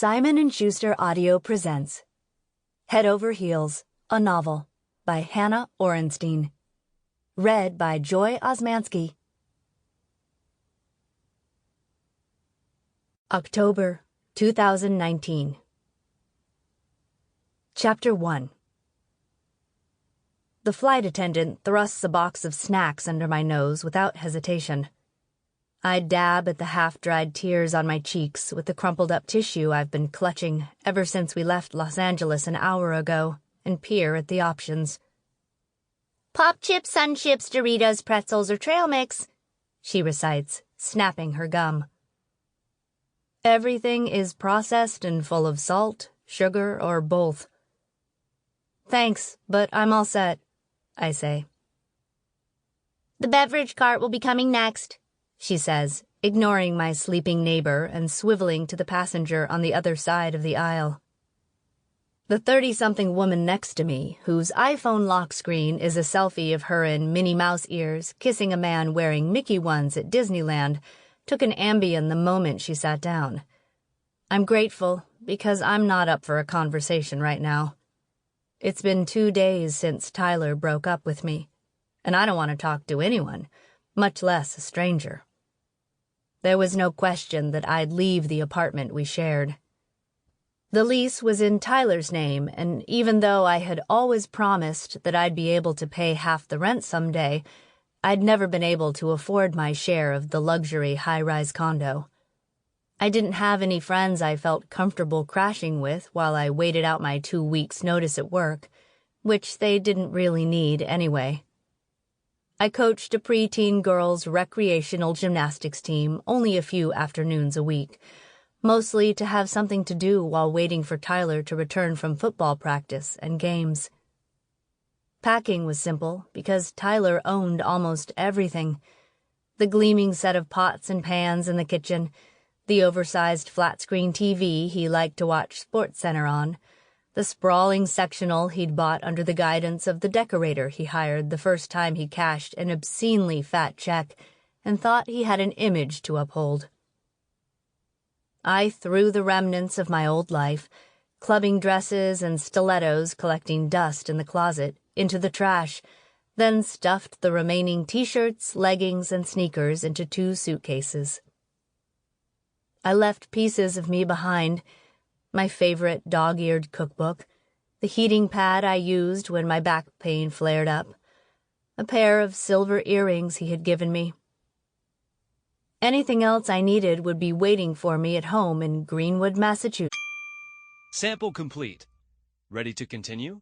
Simon & Schuster Audio presents Head Over Heels, a Novel by Hannah Orenstein. Read by Joy Osmanski. October 2019. Chapter 1. The flight attendant thrusts a box of snacks under my nose without hesitation. I dab at the half-dried tears on my cheeks with the crumpled-up tissue I've been clutching ever since we left Los Angeles an hour ago and peer at the options. "Pop chips, Sun chips, Doritos, pretzels, or trail mix," she recites, snapping her gum. Everything is processed and full of salt, sugar, or both. "Thanks, but I'm all set," I say. "The beverage cart will be coming next," she says, ignoring my sleeping neighbor and swiveling to the passenger on the other side of the aisle. The 30-something woman next to me, whose iPhone lock screen is a selfie of her in Minnie Mouse ears kissing a man wearing Mickey ones at Disneyland, took an Ambien the moment she sat down. I'm grateful because I'm not up for a conversation right now. It's been 2 days since Tyler broke up with me, and I don't want to talk to anyone, much less a stranger. There was no question that I'd leave the apartment we shared. The lease was in Tyler's name, and even though I had always promised that I'd be able to pay half the rent someday, I'd never been able to afford my share of the luxury high-rise condo. I didn't have any friends I felt comfortable crashing with while I waited out my 2 weeks' notice at work, which they didn't really need anyway. I coached a preteen girls' recreational gymnastics team only a few afternoons a week, mostly to have something to do while waiting for Tyler to return from football practice and games. Packing was simple because Tyler owned almost everything. The gleaming set of pots and pans in the kitchen, the oversized flat-screen TV he liked to watch SportsCenter on, the sprawling sectional he'd bought under the guidance of the decorator he hired the first time he cashed an obscenely fat check and thought he had an image to uphold. I threw the remnants of my old life, clubbing dresses and stilettos collecting dust in the closet, into the trash, then stuffed the remaining t-shirts, leggings, and sneakers into 2 suitcases. I left pieces of me behind: my favorite dog-eared cookbook, the heating pad I used when my back pain flared up, a pair of silver earrings he had given me. Anything else I needed would be waiting for me at home in Greenwood, Massachusetts. Sample complete. Ready to continue?